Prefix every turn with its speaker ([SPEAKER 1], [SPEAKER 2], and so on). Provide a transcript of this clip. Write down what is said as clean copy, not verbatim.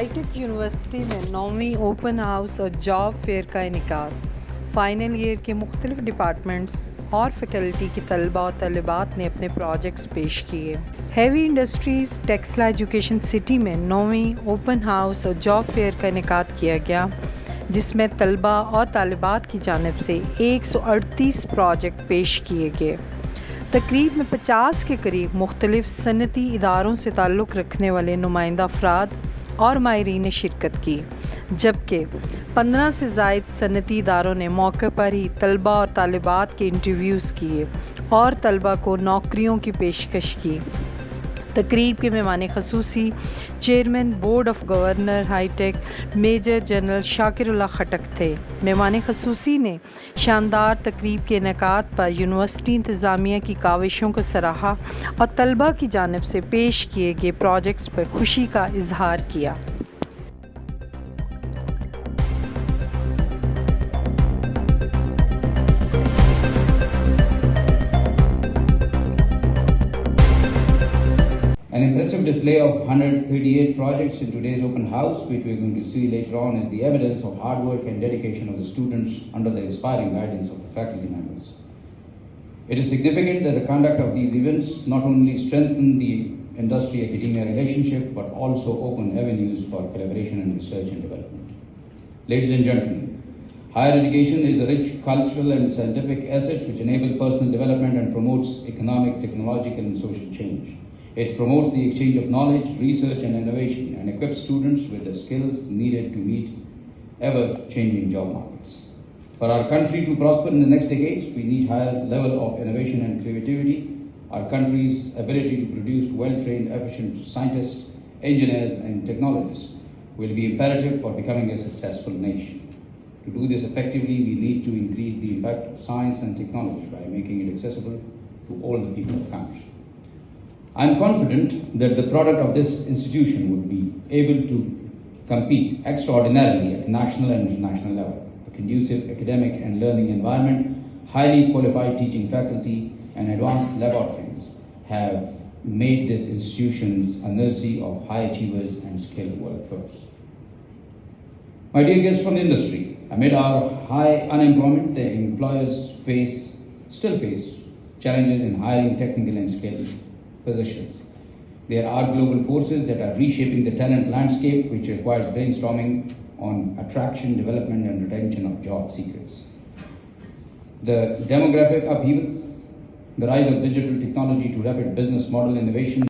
[SPEAKER 1] Hi tech university में 9वीं open house और job fair का इनेकाद। फ़ाइनल ईयर के मुख्तलिफ डिपार्टमेंट्स और फैकल्टी के तलबा और तलबात ने अपने प्रोजेक्ट्स पेश किए। Heavy industries Taxila education city में 9वीं ओपन हाउस और जॉब फेयर का इनेकाद किया गया, जिसमें तलबा और तालिबात की जानिब से 138 प्रोजेक्ट पेश किए गए। तकरीब में 50 के करीब मुख्तलिफ सनती इदारों से ताल्लुक़ रखने वाले नुमाइंदा अफराद और माहिरीन ने शिरकत की, जबकि 15 से ज़ायद सनती इदारों ने मौके पर ही तलबा और तालिबात के इंटरव्यूज़ किए और तलबा को नौकरियों की पेशकश की। तकरीब के मेहमान खसूसी chairman board of governor hitech major general Shakirullah Khattak थे। मेहमान खसूसी ने शानदार तकरीब के इनेकाद पर यूनिवर्सिटी इंतज़ामिया की काविशों को सराहा और तलबा की जानिब से पेश किए गए प्रोजेक्ट्स पर खुशी का इजहार किया।
[SPEAKER 2] An impressive display of 138 projects in today's open house, which we're going to see later on, is the evidence of hard work and dedication of the students under the inspiring guidance of the faculty members. It is significant that the conduct of these events not only strengthen the industry-academia relationship, but also open avenues for collaboration in research and development. Ladies and gentlemen, higher education is a rich cultural and scientific asset which enables personal development and promotes economic, technological, and social change. It promotes the exchange of knowledge, research and innovation and equips students with the skills needed to meet ever-changing job markets. For our country to prosper in the next decades, we need higher level of innovation and creativity. Our country's ability to produce well-trained, efficient scientists, engineers and technologists will be imperative for becoming a successful nation. To do this effectively, we need to increase the impact of science and technology by making it accessible to all the people of the country. I am confident that the product of this institution would be able to compete extraordinarily at national and international level. A conducive academic and learning environment, highly qualified teaching faculty, and advanced laboratories have made this institution a nursery of high achievers and skilled workforce. My dear guests from the industry, amid our high unemployment, the employers still face challenges in hiring technical and skilled positions. There are global forces that are reshaping the talent landscape, which requires brainstorming on attraction, development, and retention of job seekers. The demographic upheavals, the rise of digital technology to rapid business model innovation,